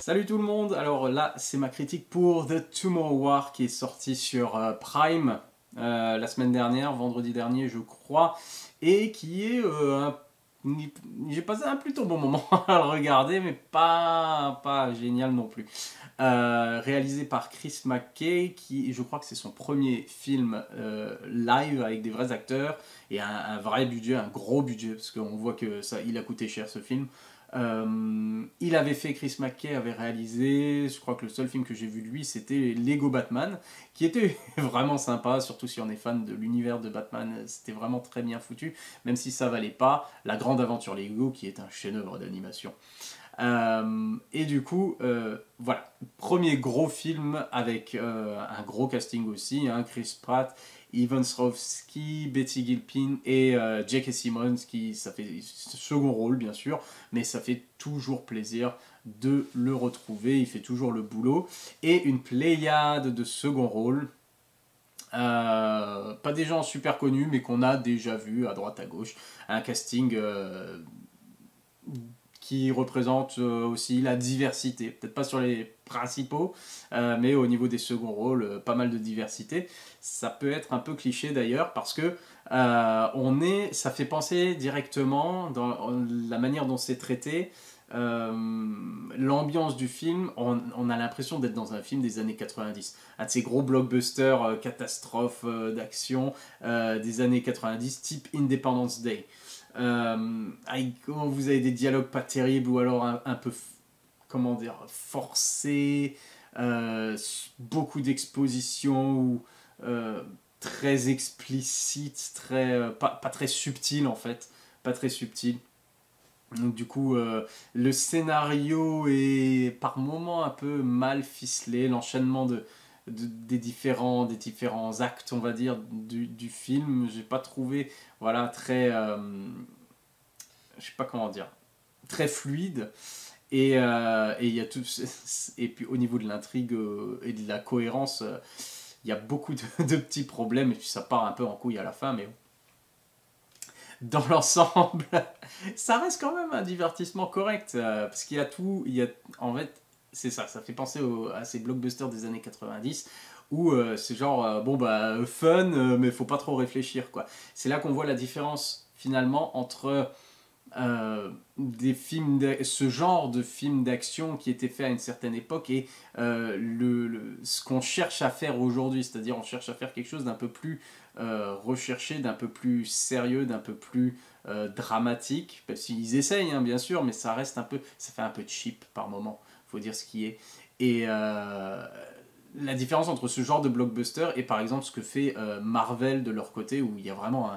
Salut tout le monde, alors là c'est ma critique pour The Tomorrow War qui est sorti sur Prime la semaine dernière, vendredi dernier je crois, et qui est j'ai passé un plutôt bon moment à le regarder, mais pas génial non plus. Réalisé par Chris McKay, qui je crois que c'est son premier film live avec des vrais acteurs et un vrai budget, un gros budget, parce qu'on voit que ça, il a coûté cher ce film. Il avait fait, Chris McKay avait réalisé, je crois que le seul film que j'ai vu de lui c'était Lego Batman, qui était vraiment sympa, surtout si on est fan de l'univers de Batman, c'était vraiment très bien foutu, même si ça valait pas La Grande Aventure Lego, qui est un chef-d'œuvre d'animation. Et du coup, voilà, premier gros film avec un gros casting aussi, hein, Chris Pratt, Ivan Strahovski, Betty Gilpin et J.K. Simmons, qui ça fait second rôle bien sûr, mais ça fait toujours plaisir de le retrouver, il fait toujours le boulot, et une pléiade de second rôle. Pas des gens super connus, mais qu'on a déjà vu à droite à gauche. Un casting qui représente aussi la diversité. Peut-être pas sur les principaux, mais au niveau des seconds rôles, pas mal de diversité. Ça peut être un peu cliché d'ailleurs, parce que ça fait penser directement dans la manière dont c'est traité. L'ambiance du film, on a l'impression d'être dans un film des années 90, un de ces gros blockbusters catastrophes d'action des années 90 type Independence Day, quand vous avez des dialogues pas terribles ou alors un peu comment dire forcés, beaucoup d'expositions ou très explicites, pas très subtil en fait, pas très subtil. Donc du coup, le scénario est par moments un peu mal ficelé, l'enchaînement des différents actes, on va dire, du film, j'ai pas trouvé, voilà, très, je sais pas comment dire, très fluide. Et il y a tout, et puis au niveau de l'intrigue et de la cohérence, il y a beaucoup de petits problèmes, et puis ça part un peu en couille à la fin, mais dans l'ensemble, ça reste quand même un divertissement correct, parce qu'il y a tout, en fait, c'est ça, ça fait penser à ces blockbusters des années 90, où c'est genre, bon bah, fun, mais faut pas trop réfléchir, quoi. C'est là qu'on voit la différence, finalement, entre ce genre de films d'action qui était fait à une certaine époque et ce qu'on cherche à faire aujourd'hui, c'est-à-dire on cherche à faire quelque chose d'un peu plus recherché, d'un peu plus sérieux, d'un peu plus dramatique, parce qu'ils essayent hein, bien sûr, mais ça reste un peu, ça fait un peu cheap par moment, faut dire ce qui est. Et la différence entre ce genre de blockbuster et par exemple ce que fait Marvel de leur côté, où il y a vraiment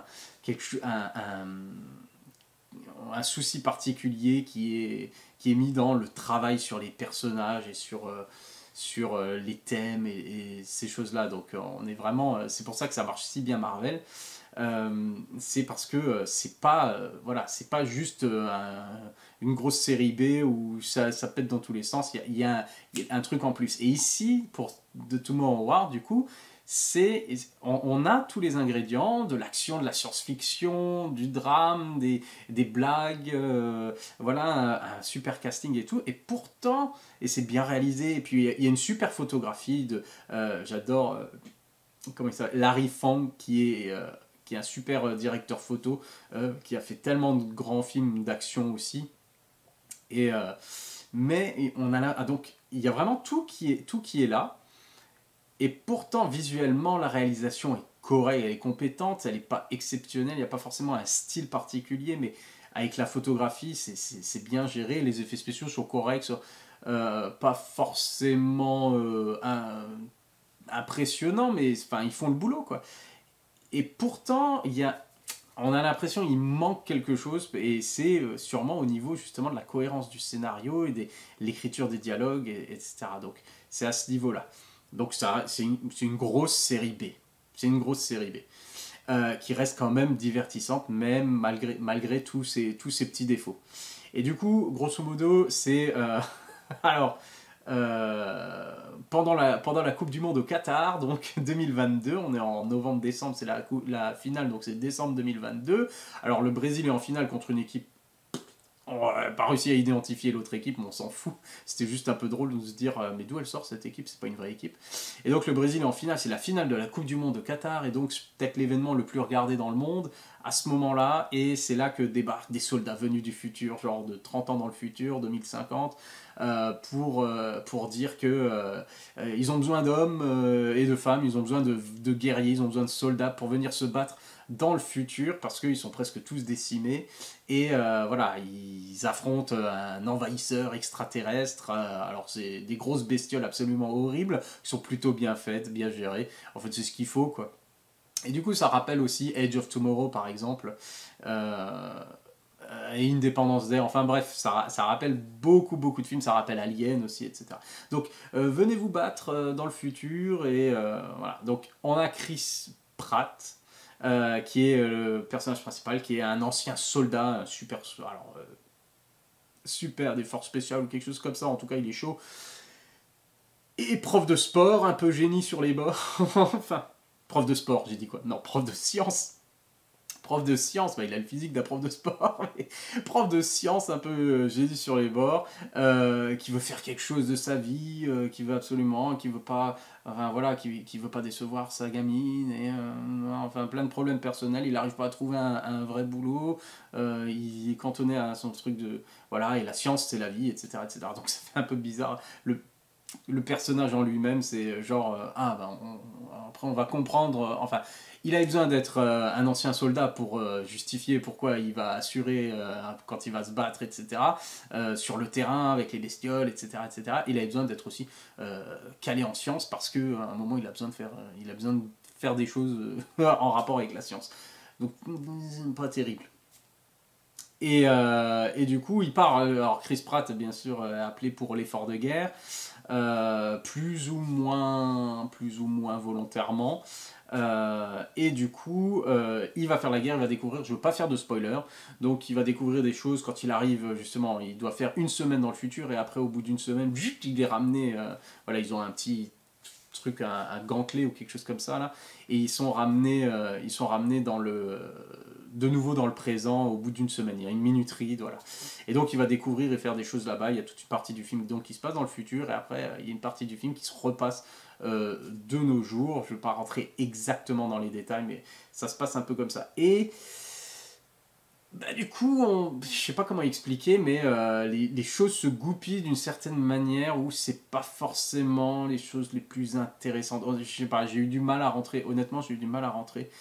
un souci particulier qui est mis dans le travail sur les personnages et sur les thèmes et ces choses-là. Donc on est vraiment, c'est pour ça que ça marche si bien Marvel. C'est parce que voilà, c'est pas juste une grosse série B où ça pète dans tous les sens. Il y a un truc en plus. Et ici, pour The Tomorrow War, du coup, on a tous les ingrédients de l'action, de la science-fiction, du drame, des blagues, voilà, un super casting et tout. Et pourtant, et c'est bien réalisé, et puis il y a une super photographie j'adore, comment il s'appelle, Larry Fong, qui est un super directeur photo, qui a fait tellement de grands films d'action aussi. Et, mais on a donc il y a vraiment tout qui est là. Et pourtant, visuellement, la réalisation est correcte, elle est compétente, elle n'est pas exceptionnelle, il n'y a pas forcément un style particulier, mais avec la photographie, c'est bien géré, les effets spéciaux sont corrects, pas forcément impressionnants, mais enfin, ils font le boulot, quoi. Et pourtant, on a l'impression qu'il manque quelque chose, et c'est sûrement au niveau justement de la cohérence du scénario et de l'écriture des dialogues, etc. Donc c'est à ce niveau-là. Donc c'est une grosse série B. C'est une grosse série B. Qui reste quand même divertissante, même malgré tous ces petits défauts. Et du coup, grosso modo, c'est... alors, pendant la Coupe du Monde au Qatar, donc 2022, on est en novembre-décembre, c'est la finale, donc c'est décembre 2022. Alors le Brésil est en finale contre une équipe on n'a pas réussi à identifier l'autre équipe, mais on s'en fout. C'était juste un peu drôle de se dire, mais d'où elle sort cette équipe? C'est pas une vraie équipe. Et donc le Brésil est en finale, c'est la finale de la Coupe du Monde de Qatar, et donc c'est peut-être l'événement le plus regardé dans le monde à ce moment-là, et c'est là que débarquent des soldats venus du futur, genre de 30 ans dans le futur, 2050, pour dire que ils ont besoin d'hommes et de femmes, ils ont besoin de guerriers, ils ont besoin de soldats pour venir se battre dans le futur, parce qu'ils sont presque tous décimés, et voilà, ils affrontent un envahisseur extraterrestre, alors c'est des grosses bestioles absolument horribles, qui sont plutôt bien faites, bien gérées, en fait c'est ce qu'il faut, quoi. Et du coup, ça rappelle aussi Age of Tomorrow, par exemple, et Independence Day. Enfin bref, ça rappelle beaucoup de films. Ça rappelle Alien aussi, etc. Donc, venez vous battre dans le futur. Et voilà. Donc, on a Chris Pratt, qui est le personnage principal, qui est un ancien soldat, super, alors, super des forces spéciales ou quelque chose comme ça. En tout cas, il est chaud. Et prof de sport, un peu génie sur les bords. Enfin, prof de sport, j'ai dit quoi? Non, prof de science. Prof de science, bah, il a le physique d'un prof de sport, mais prof de science un peu génie sur les bords, qui veut faire quelque chose de sa vie, qui veut absolument, qui veut pas, enfin voilà, qui veut pas décevoir sa gamine, et enfin plein de problèmes personnels, il n'arrive pas à trouver un vrai boulot, il est cantonné à son truc de, voilà, et la science c'est la vie, etc., etc. Donc ça fait un peu bizarre. Le personnage en lui-même, c'est genre, après on va comprendre, enfin, il a besoin d'être un ancien soldat pour justifier pourquoi il va assurer quand il va se battre, etc., sur le terrain, avec les bestioles, etc., etc. Il a besoin d'être aussi calé en science, parce qu'à un moment, il a besoin de faire des choses en rapport avec la science. Donc, pas terrible. Et du coup, il part, alors Chris Pratt, bien sûr, appelé pour l'effort de guerre, plus ou moins volontairement. Et du coup, il va faire la guerre, il va découvrir, je veux pas faire de spoiler, donc il va découvrir des choses quand il arrive, justement, il doit faire une semaine dans le futur, et après, au bout d'une semaine, il est ramené, voilà, ils ont un petit truc, un gantelet ou quelque chose comme ça, là, et ils sont ramenés de nouveau dans le présent au bout d'une semaine. Il y a une minuterie, voilà. Et donc il va découvrir et faire des choses là-bas. Il y a toute une partie du film donc, qui se passe dans le futur, et après il y a une partie du film qui se repasse de nos jours. Je ne vais pas rentrer exactement dans les détails, mais ça se passe un peu comme ça. Et bah, du coup, je sais pas comment expliquer, mais les choses se goupillent d'une certaine manière où c'est pas forcément les choses les plus intéressantes. Je sais pas, j'ai eu du mal à rentrer, honnêtement, j'ai eu du mal à rentrer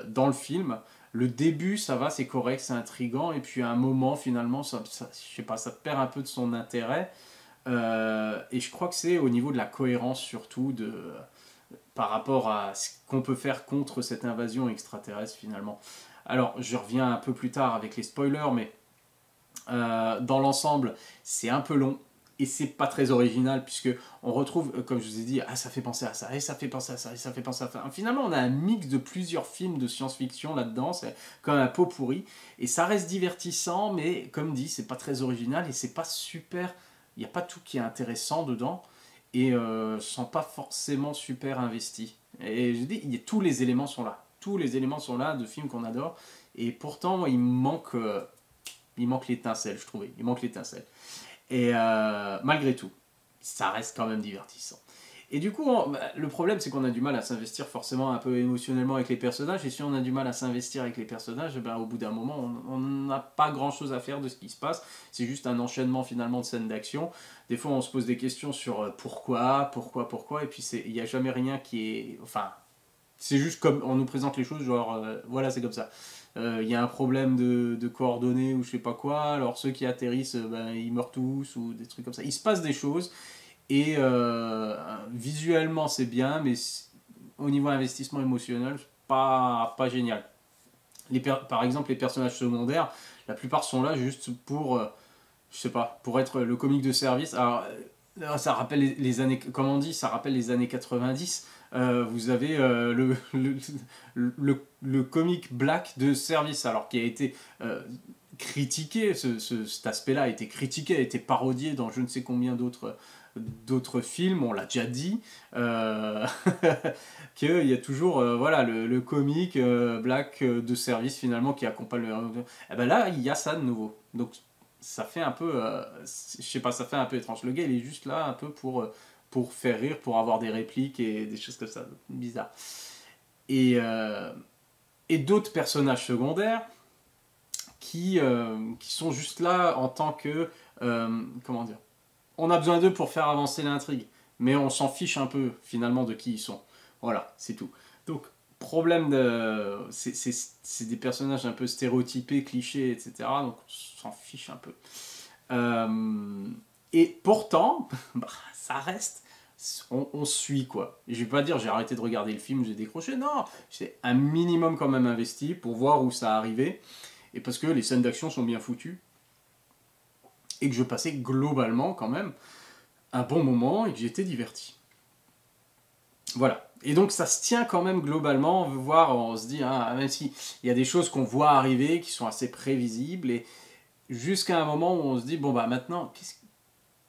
dans le film. Le début, ça va, c'est correct, c'est intriguant, et puis à un moment, finalement, je sais pas, ça perd un peu de son intérêt. Et je crois que c'est au niveau de la cohérence surtout par rapport à ce qu'on peut faire contre cette invasion extraterrestre finalement. Alors, je reviens un peu plus tard avec les spoilers, mais dans l'ensemble, c'est un peu long et c'est pas très original, puisque on retrouve, comme je vous ai dit, ah ça fait penser à ça, et ça fait penser à ça, et ça fait penser à ça. Finalement, on a un mix de plusieurs films de science-fiction là-dedans, c'est comme un pot pourri, et ça reste divertissant, mais comme dit, c'est pas très original et c'est pas super. Il n'y a pas tout qui est intéressant dedans, et sont pas forcément super investis. Et je dis, tous les éléments sont là. Tous les éléments sont là de films qu'on adore. Et pourtant, moi, il manque l'étincelle, je trouvais. Il manque l'étincelle. Et malgré tout, ça reste quand même divertissant. Et du coup, le problème, c'est qu'on a du mal à s'investir forcément un peu émotionnellement avec les personnages. Et si on a du mal à s'investir avec les personnages, ben, au bout d'un moment, on n'a pas grand-chose à faire de ce qui se passe. C'est juste un enchaînement finalement de scènes d'action. Des fois, on se pose des questions sur pourquoi. Et puis, il n'y a jamais rien qui est... Enfin, c'est juste comme on nous présente les choses, genre, voilà, c'est comme ça. Il y a un problème de coordonnées ou je sais pas quoi, alors ceux qui atterrissent, ben, ils meurent tous, ou des trucs comme ça. Il se passe des choses, et visuellement c'est bien, mais au niveau investissement émotionnel, pas génial. Par exemple, les personnages secondaires, la plupart sont là juste pour, je sais pas, pour être le comique de service. Alors, ça rappelle les années, comme on dit, ça rappelle les années 90. Vous avez le comique black de service, alors qui a été critiqué, cet aspect-là a été critiqué, a été parodié dans je ne sais combien d'autres films, on l'a déjà dit, qu'il y a toujours voilà, le comique black de service finalement qui accompagne le... Et ben là, il y a ça de nouveau. Donc ça fait un peu, je sais pas, ça fait un peu étrange. Le gars, il est juste là un peu pour faire rire, pour avoir des répliques et des choses comme ça, bizarre. Et, euh, et d'autres personnages secondaires qui sont juste là en tant que, comment dire, on a besoin d'eux pour faire avancer l'intrigue, mais on s'en fiche un peu finalement de qui ils sont. Voilà, c'est tout. Donc, problème de. C'est des personnages un peu stéréotypés, clichés, etc. Donc, on s'en fiche un peu. Euh, et pourtant, bah, ça reste. On suit quoi. Et je vais pas dire j'ai arrêté de regarder le film, j'ai décroché. Non, j'ai un minimum quand même investi pour voir où ça arrivait. Et parce que les scènes d'action sont bien foutues. Et que je passais globalement quand même un bon moment et que j'étais diverti. Voilà. Et donc ça se tient quand même globalement, on veut voir, on se dit, hein, même s'il y a des choses qu'on voit arriver, qui sont assez prévisibles, et jusqu'à un moment où on se dit, bon bah maintenant,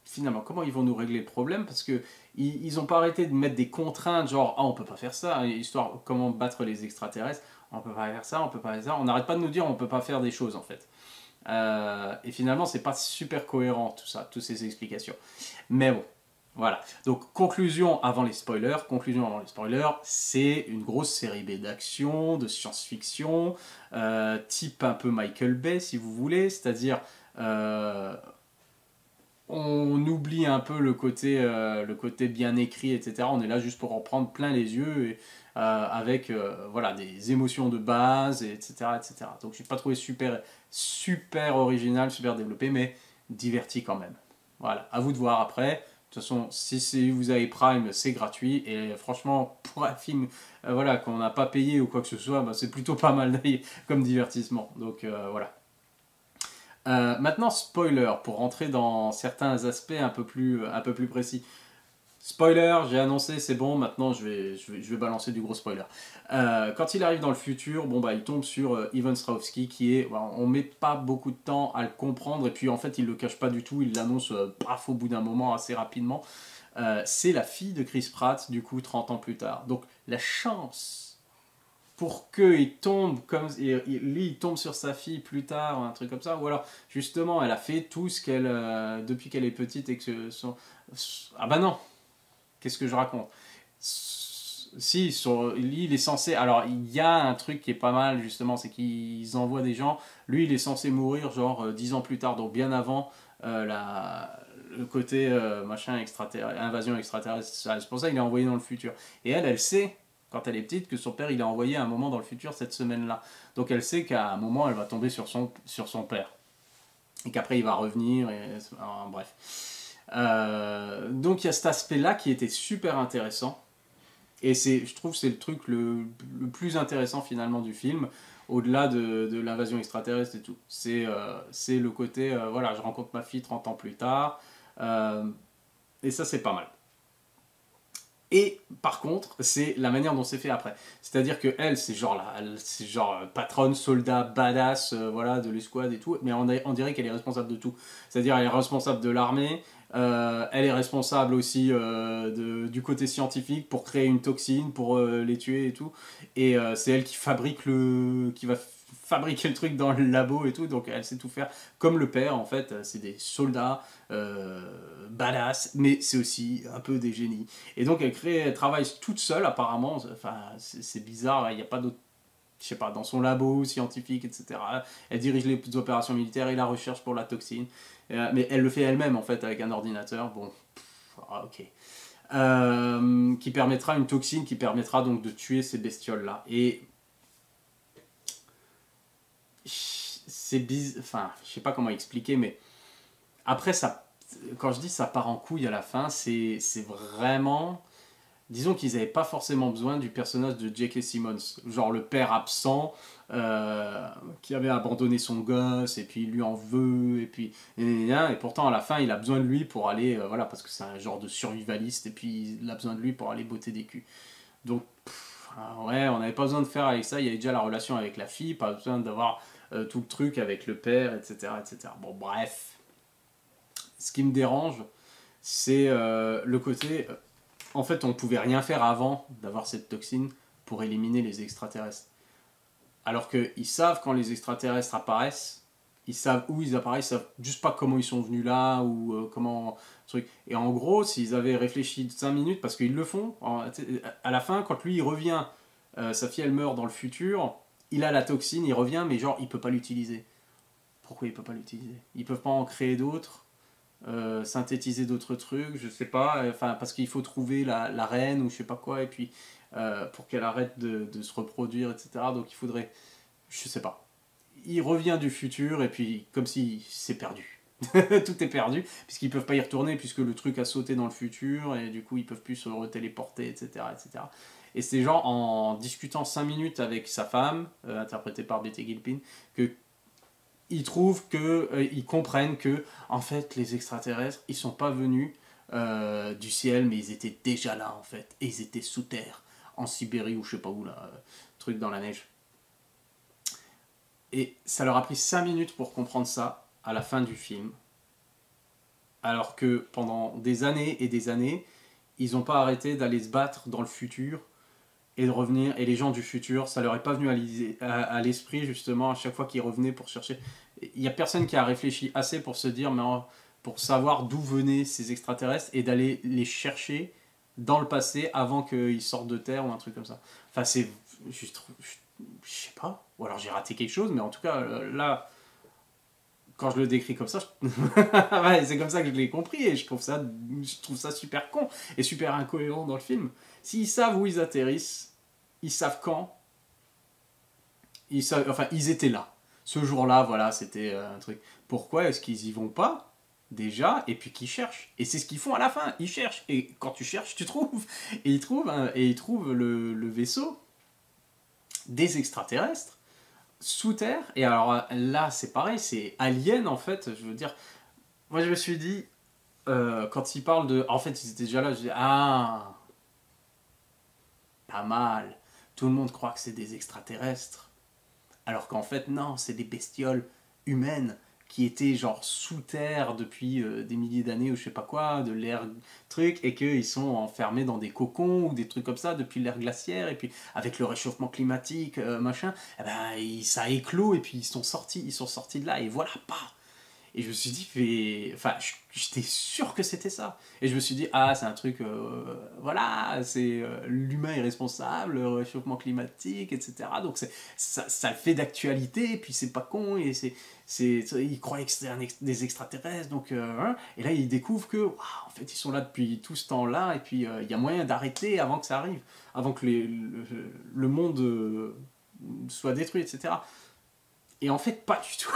finalement, comment ils vont nous régler le problème? Parce que ils n'ont pas arrêté de mettre des contraintes, genre, ah on peut pas faire ça, histoire, comment battre les extraterrestres, on peut pas faire ça, on peut pas faire ça, on n'arrête pas de nous dire on peut pas faire des choses en fait. Et finalement, c'est pas super cohérent tout ça, toutes ces explications. Mais bon, voilà. Donc, conclusion avant les spoilers. Conclusion avant les spoilers, c'est une grosse série B d'action, de science-fiction, type un peu Michael Bay, si vous voulez. C'est-à-dire, on oublie un peu le côté bien écrit, etc. On est là juste pour en prendre plein les yeux et, avec voilà, des émotions de base, etc. etc. Donc, je n'ai pas trouvé super original, super développé, mais diverti quand même. Voilà, à vous de voir après. De toute façon, si vous avez Prime, c'est gratuit. Et franchement, pour un film voilà, qu'on n'a pas payé ou quoi que ce soit, bah, c'est plutôt pas mal comme divertissement. Donc voilà. Maintenant, spoiler, pour rentrer dans certains aspects un peu plus précis. Spoiler, j'ai annoncé, c'est bon, maintenant je vais balancer du gros spoiler. Quand il arrive dans le futur, bon, bah, il tombe sur Ivan Strahovski qui est. Bah, on met pas beaucoup de temps à le comprendre, et puis en fait, il le cache pas du tout, il l'annonce paf, au bout d'un moment, assez rapidement. C'est la fille de Chris Pratt, du coup, 30 ans plus tard. Donc, la chance pour qu'il tombe comme lui il tombe sur sa fille plus tard, un truc comme ça, ou alors justement elle a fait tout ce qu'elle depuis qu'elle est petite et que ah bah non, qu'est-ce que je raconte? Si lui il est censé, alors il y a un truc qui est pas mal justement, c'est qu'ils envoient des gens, lui il est censé mourir genre 10 ans plus tard, donc bien avant le côté machin extraterrestre, invasion extraterrestre, c'est pour ça qu'il est envoyé dans le futur, et elle sait quand elle est petite que son père il a envoyé un moment dans le futur cette semaine-là. Donc elle sait qu'à un moment elle va tomber sur son père. Et qu'après il va revenir, bref. Donc il y a cet aspect-là qui était super intéressant. Et je trouve que c'est le truc le plus intéressant finalement du film, au-delà de l'invasion extraterrestre et tout. C'est le côté, voilà, je rencontre ma fille 30 ans plus tard. Et ça c'est pas mal. Et par contre, c'est la manière dont c'est fait après. C'est-à-dire que elle, c'est genre patronne, soldat, badass, voilà, de l'escouade et tout. Mais on dirait qu'elle est responsable de tout. C'est-à-dire elle est responsable de l'armée. Elle est responsable aussi du côté scientifique pour créer une toxine, pour les tuer et tout. Et c'est elle qui va fabriquer le truc dans le labo et tout. Donc elle sait tout faire. Comme le père, en fait, c'est des soldats badass, mais c'est aussi un peu des génies. Et donc elle travaille toute seule apparemment. Enfin, c'est bizarre. Il n'y a pas d'autre, je sais pas, dans son labo scientifique, etc. Elle dirige les opérations militaires et la recherche pour la toxine. Mais elle le fait elle-même en fait avec un ordinateur. Bon, ok. Qui permettra une toxine qui permettra donc de tuer ces bestioles là. Et c'est bizarre. Enfin, je sais pas comment expliquer, mais après ça, quand je dis ça part en couille à la fin, c'est vraiment. Disons qu'ils n'avaient pas forcément besoin du personnage de J.K. Simmons, genre le père absent qui avait abandonné son gosse et puis il lui en veut et puis et pourtant à la fin il a besoin de lui pour aller voilà parce que c'est un genre de survivaliste et puis il a besoin de lui pour aller botter des culs. Donc ouais, on n'avait pas besoin de faire avec ça, il y avait déjà la relation avec la fille, pas besoin d'avoir tout le truc avec le père, etc., etc. Bon bref, ce qui me dérange c'est le côté en fait, on ne pouvait rien faire avant d'avoir cette toxine pour éliminer les extraterrestres. Alors qu'ils savent quand les extraterrestres apparaissent, Ils savent où ils apparaissent, ils savent juste pas comment ils sont venus là, ou comment... Truc. Et en gros, s'ils avaient réfléchi 5 minutes, parce qu'ils le font, à la fin, quand lui il revient, sa fille elle meurt dans le futur, il a la toxine, il revient, mais genre il peut pas l'utiliser. Pourquoi il peut pas l'utiliser? Ils peuvent pas en créer d'autres, synthétiser d'autres trucs, je sais pas, enfin parce qu'il faut trouver la reine ou je sais pas quoi, et puis pour qu'elle arrête de se reproduire, etc. Donc il faudrait, je sais pas. Il revient du futur et puis comme si c'est perdu. Tout est perdu, puisqu'ils peuvent pas y retourner, puisque le truc a sauté dans le futur, et du coup ils peuvent plus se retéléporter, etc. etc. Et c'est genre en discutant 5 minutes avec sa femme, interprétée par Betty Gilpin, que ils comprennent que en fait les extraterrestres ils sont pas venus du ciel, mais ils étaient déjà là en fait, et ils étaient sous terre, en Sibérie ou je sais pas où là, truc dans la neige. Et ça leur a pris 5 minutes pour comprendre ça à la fin du film, alors que pendant des années et des années, ils n'ont pas arrêté d'aller se battre dans le futur et de revenir. Et les gens du futur, ça leur est pas venu à l'esprit justement à chaque fois qu'ils revenaient pour chercher. Il n'y a personne qui a réfléchi assez pour se dire, mais pour savoir d'où venaient ces extraterrestres et d'aller les chercher dans le passé avant qu'ils sortent de Terre ou un truc comme ça. Enfin, c'est. Je sais pas. Ou alors j'ai raté quelque chose, mais en tout cas, là, quand je le décris comme ça, ouais, c'est comme ça que je l'ai compris et je trouve ça super con et super incohérent dans le film. S'ils savent où ils atterrissent, ils savent quand, enfin, ils étaient là. Ce jour-là, voilà, c'était un truc. Pourquoi est-ce qu'ils y vont pas déjà et puis qu'ils cherchent? Et c'est ce qu'ils font à la fin, ils cherchent. Et quand tu cherches, tu trouves. Et ils trouvent le vaisseau des extraterrestres sous terre. Et alors là, c'est pareil, c'est Alien en fait. Je veux dire, moi je me suis dit, quand ils parlent de. En fait, ils étaient déjà là, je dis, ah, pas mal. Tout le monde croit que c'est des extraterrestres. Alors qu'en fait, non, c'est des bestioles humaines qui étaient genre sous terre depuis des milliers d'années ou je sais pas quoi, de l'ère truc, et qu'ils sont enfermés dans des cocons ou des trucs comme ça depuis l'ère glaciaire, et puis avec le réchauffement climatique, machin, eh ben, ça a éclos, et puis ils sont sortis de là, et voilà, pas. Et je me suis dit, enfin, j'étais sûr que c'était ça. Et je me suis dit, ah, c'est un truc, voilà, c'est l'humain est responsable, le réchauffement climatique, etc. Donc ça le fait d'actualité, et puis c'est pas con, et ils croyaient que c'était des extraterrestres, donc, hein. Et là, ils découvrent que, waouh, en fait, ils sont là depuis tout ce temps-là, et puis il y a moyen d'arrêter avant que ça arrive, avant que le monde soit détruit, etc. Et en fait, pas du tout.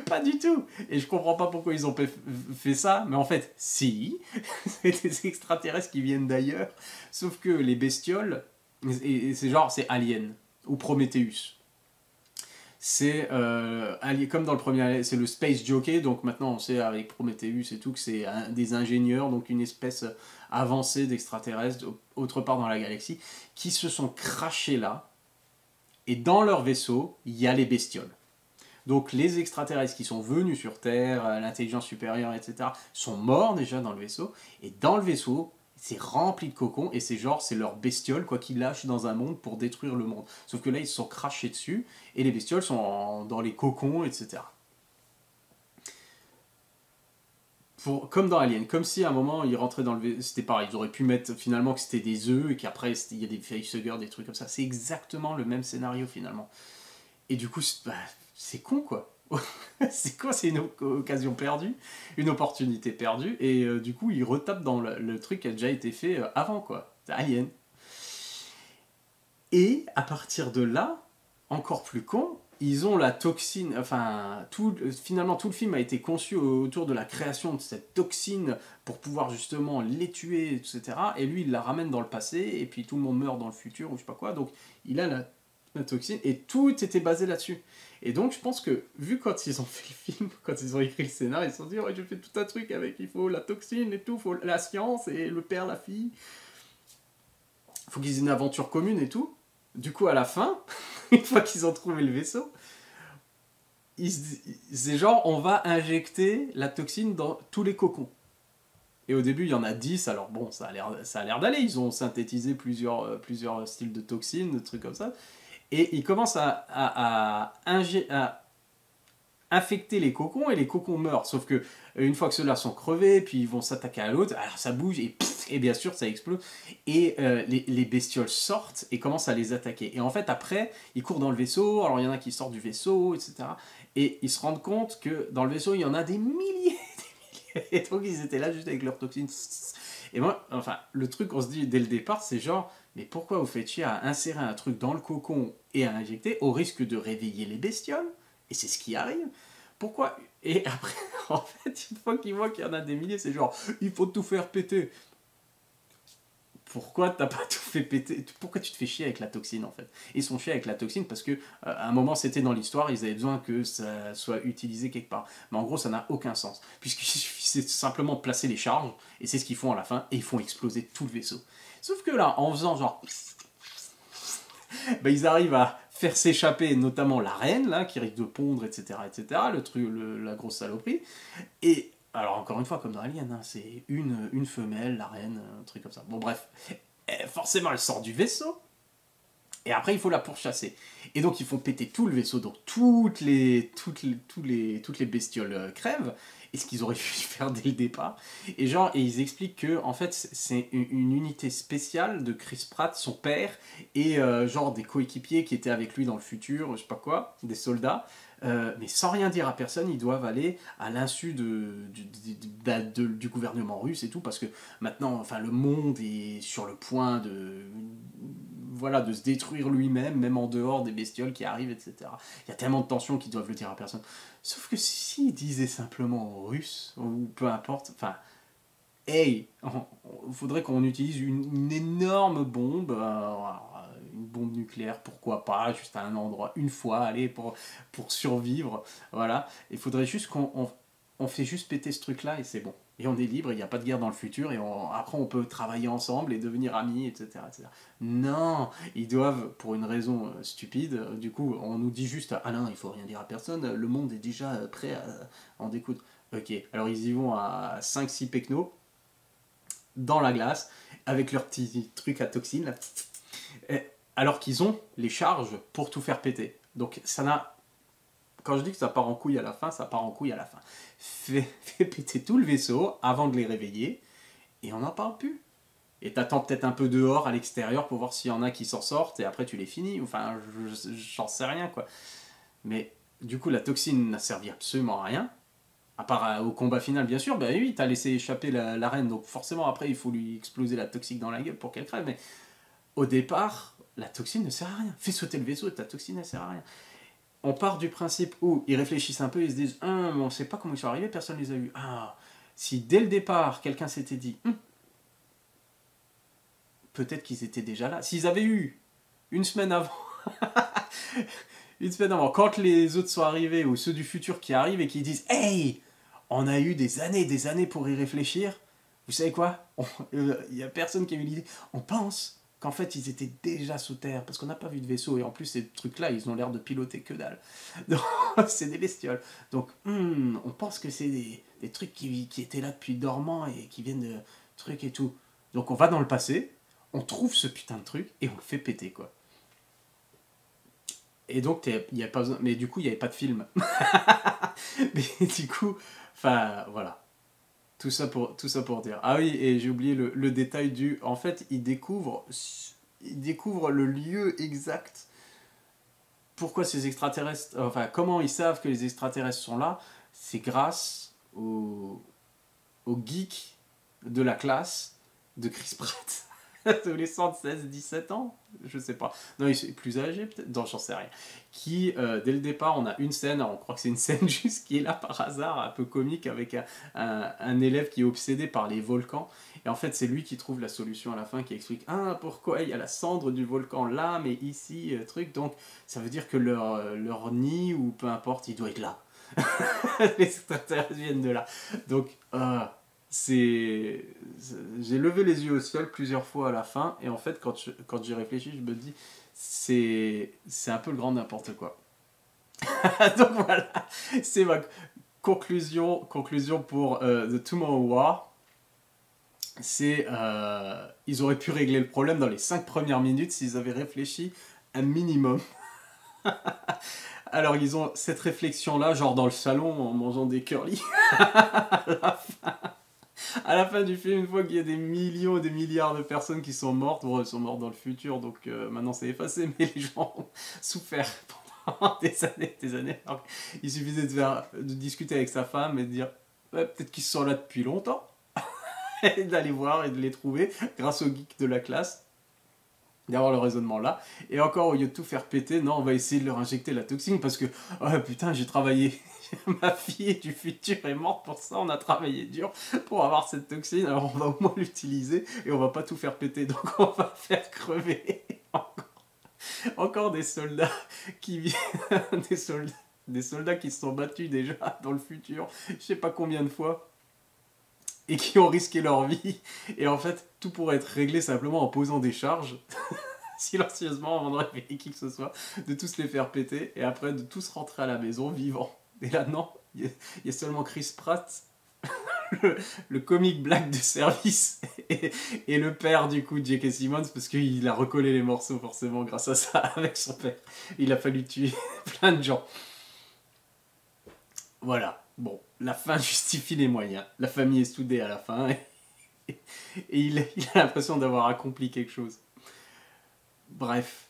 Pas du tout. Et je comprends pas pourquoi ils ont fait ça, mais en fait, si. C'est des extraterrestres qui viennent d'ailleurs. Sauf que les bestioles, et c'est genre, c'est Alien ou Prometheus. C'est comme dans le premier, c'est le Space Jockey, donc maintenant on sait avec Prometheus et tout que c'est des ingénieurs, donc une espèce avancée d'extraterrestres autre part dans la galaxie, qui se sont crachés là, et dans leur vaisseau, il y a les bestioles. Donc les extraterrestres qui sont venus sur Terre, l'intelligence supérieure, etc., sont morts déjà dans le vaisseau. Et dans le vaisseau, c'est rempli de cocons. Et c'est genre, c'est leur bestiole, quoi, qu'ils lâchent dans un monde pour détruire le monde. Sauf que là, ils se sont crachés dessus. Et les bestioles sont dans les cocons, etc. Comme dans Alien, comme si à un moment ils rentraient dans le vaisseau, c'était pareil, ils auraient pu mettre finalement que c'était des œufs et qu'après il y a des facehuggers, des trucs comme ça. C'est exactement le même scénario finalement. Et du coup, c'est con quoi. C'est quoi? C'est une occasion perdue, une opportunité perdue, et du coup, ils retapent dans le truc qui a déjà été fait avant quoi. C'est Alien. Et à partir de là, encore plus con, ils ont la toxine, enfin, finalement tout le film a été conçu autour de la création de cette toxine pour pouvoir justement les tuer, etc. Et lui, il la ramène dans le passé, et puis tout le monde meurt dans le futur, ou je sais pas quoi, donc il a la toxine, et tout était basé là-dessus. Et donc je pense que, vu quand ils ont fait le film, quand ils ont écrit le scénario, ils se sont dit, ouais, je fais tout un truc avec, il faut la toxine et tout, il faut la science, et le père, la fille, il faut qu'ils aient une aventure commune et tout. Du coup, à la fin, une fois qu'ils ont trouvé le vaisseau, c'est genre, on va injecter la toxine dans tous les cocons. Et au début, il y en a 10, alors bon, ça a l'air d'aller. Ils ont synthétisé plusieurs styles de toxines, de trucs comme ça. Et ils commencent à infecter les cocons et les cocons meurent. Sauf que une fois que ceux-là sont crevés, puis ils vont s'attaquer à l'autre, alors ça bouge et, pff, et bien sûr ça explose. Et les bestioles sortent et commencent à les attaquer. Et en fait après, ils courent dans le vaisseau, alors il y en a qui sortent du vaisseau, etc. Et ils se rendent compte que dans le vaisseau, il y en a des milliers, des milliers. Et donc ils étaient là juste avec leurs toxines. Et moi, enfin, le truc qu'on se dit dès le départ, c'est genre, mais pourquoi vous faites chier à insérer un truc dans le cocon et à injecter au risque de réveiller les bestioles? Et c'est ce qui arrive. Pourquoi? Et après, en fait, une fois qu'ils voient qu'il y en a des milliers, c'est genre, il faut tout faire péter. Pourquoi t'as pas tout fait péter? Pourquoi tu te fais chier avec la toxine en fait? Ils sont chiés avec la toxine parce que à un moment c'était dans l'histoire, ils avaient besoin que ça soit utilisé quelque part. Mais en gros ça n'a aucun sens. Puisqu'il suffisait simplement de placer les charges, et c'est ce qu'ils font à la fin, et ils font exploser tout le vaisseau. Sauf que là, en faisant genre... bah, ils arrivent à faire s'échapper notamment la reine, là, qui risque de pondre, etc., le truc, la grosse saloperie. Et alors, encore une fois, comme dans Alien, hein, c'est une femelle, la reine, un truc comme ça. Bon, bref, forcément, elle sort du vaisseau, et après, il faut la pourchasser. Et donc, ils font péter tout le vaisseau, donc toutes les bestioles crèvent, et ce qu'ils auraient pu faire dès le départ. Et genre, et ils expliquent que, en fait, c'est une unité spéciale de Chris Pratt, son père, et genre des coéquipiers qui étaient avec lui dans le futur, je sais pas quoi, des soldats. Mais sans rien dire à personne, ils doivent aller à l'insu du gouvernement russe et tout, parce que maintenant, enfin, le monde est sur le point voilà, de se détruire lui-même, même en dehors des bestioles qui arrivent, etc. Il y a tellement de tensions qu'ils doivent le dire à personne. Sauf que s'ils disaient simplement aux Russes, ou peu importe, enfin, hey, il faudrait qu'on utilise une énorme bombe, une bombe nucléaire, pourquoi pas, juste à un endroit, une fois, allez, pour survivre, voilà. Il faudrait juste on fait juste péter ce truc-là et c'est bon. Et on est libre, il n'y a pas de guerre dans le futur, et après on peut travailler ensemble et devenir amis, etc., etc. Non, ils doivent, pour une raison stupide, du coup, on nous dit juste, ah non, il faut rien dire à personne, le monde est déjà prêt à en découdre. Ok, alors ils y vont à 5-6 pecnos, dans la glace, avec leur petit truc à toxines, là, alors qu'ils ont les charges pour tout faire péter. Donc ça n'a... Quand je dis que ça part en couille à la fin, ça part en couille à la fin. Fais péter tout le vaisseau avant de les réveiller, et on n'en parle plus. Et t'attends peut-être un peu dehors, à l'extérieur, pour voir s'il y en a qui s'en sortent, et après tu les finis. Enfin, j'en sais rien, quoi. Mais du coup, la toxine n'a servi absolument à rien. À part au combat final, bien sûr, ben oui, t'as laissé échapper la reine, donc forcément après il faut lui exploser la toxique dans la gueule pour qu'elle crève, mais au départ, la toxine ne sert à rien. Fais sauter le vaisseau et ta toxine ne sert à rien. On part du principe où ils réfléchissent un peu, ils se disent mais on ne sait pas comment ils sont arrivés, personne ne les a vus. Ah, si dès le départ quelqu'un s'était dit peut-être qu'ils étaient déjà là, s'ils avaient eu une semaine avant. Une semaine avant, quand les autres sont arrivés, ou ceux du futur qui arrivent et qui disent hey, on a eu des années pour y réfléchir, vous savez quoi? Il n'y a personne qui a eu l'idée. On pense qu'en fait ils étaient déjà sous terre, parce qu'on n'a pas vu de vaisseau, et en plus ces trucs-là, ils ont l'air de piloter que dalle. Donc, c'est des bestioles. Donc, on pense que c'est des trucs qui étaient là depuis dormant et qui viennent de trucs et tout. Donc on va dans le passé, on trouve ce putain de truc, et on le fait péter, quoi. Et donc, y a pas besoin... Mais du coup, il n'y avait pas de film. Mais du coup, enfin, voilà. Tout ça pour dire. Ah oui, et j'ai oublié le détail du... En fait, ils découvrent le lieu exact. Pourquoi ces extraterrestres... Enfin, comment ils savent que les extraterrestres sont là? C'est grâce au geek de la classe de Chris Pratt. Adolescent de 16-17 ans, je sais pas. Non, il est plus âgé peut-être. Non, j'en sais rien. Qui, dès le départ, on a une scène, on croit que c'est une scène juste qui est là par hasard, un peu comique, avec un élève qui est obsédé par les volcans. Et en fait, c'est lui qui trouve la solution à la fin, qui explique pourquoi il y a la cendre du volcan là, mais ici, truc. Donc, ça veut dire que leur nid, ou peu importe, il doit être là. Les extraterrestres viennent de là. Donc, j'ai levé les yeux au ciel plusieurs fois à la fin, et en fait quand j'y réfléchis, je me dis c'est un peu le grand n'importe quoi. Donc voilà, c'est ma conclusion pour The Tomorrow War. C'est ils auraient pu régler le problème dans les 5 premières minutes s'ils avaient réfléchi un minimum Alors ils ont cette réflexion-là, genre dans le salon, en mangeant des curly. À la fin du film, une fois qu'il y a des millions et des milliards de personnes qui sont mortes, bon, elles sont mortes dans le futur, donc maintenant c'est effacé, mais les gens ont souffert pendant des années, des années. Alors, il suffisait de discuter avec sa femme et de dire ouais, peut-être qu'ils sont là depuis longtemps, et d'aller voir et de les trouver grâce aux geeks de la classe, d'avoir le raisonnement là. Et encore, au lieu de tout faire péter, non, on va essayer de leur injecter la toxine parce que, oh putain, j'ai travaillé. Ma fille du futur est morte pour ça, on a travaillé dur pour avoir cette toxine, alors on va au moins l'utiliser et on va pas tout faire péter, donc on va faire crever encore des soldats qui des soldats qui se sont battus déjà dans le futur, je sais pas combien de fois, et qui ont risqué leur vie, et en fait tout pourrait être réglé simplement en posant des charges silencieusement avant de réveiller qui que ce soit, de tous les faire péter et après de tous rentrer à la maison vivants. Et là, non, il y a seulement Chris Pratt, le comic black de service, et le père du coup, J.K. Simmons, parce qu'il a recollé les morceaux forcément grâce à ça avec son père. Il a fallu tuer plein de gens. Voilà, bon, la fin justifie les moyens. La famille est soudée à la fin, et il a l'impression d'avoir accompli quelque chose. Bref,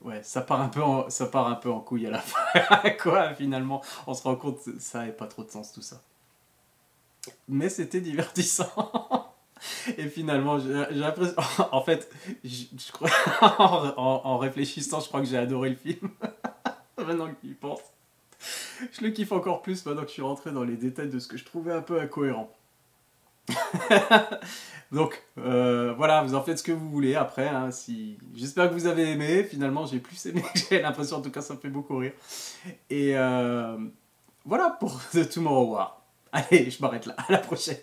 ouais, ça part un peu en couille à la fin. Quoi, finalement, on se rend compte que ça n'avait pas trop de sens tout ça. Mais c'était divertissant. Et finalement, j'ai l'impression... En fait, je crois... en réfléchissant, je crois que j'ai adoré le film. Maintenant que j'y pense. Je le kiffe encore plus maintenant que je suis rentré dans les détails de ce que je trouvais un peu incohérent. Donc voilà, vous en faites ce que vous voulez après. Hein, j'espère que vous avez aimé. Finalement, j'ai plus aimé que j'ai l'impression. En tout cas, ça me fait beaucoup rire. Et voilà pour The Tomorrow War. Allez, je m'arrête là. À la prochaine.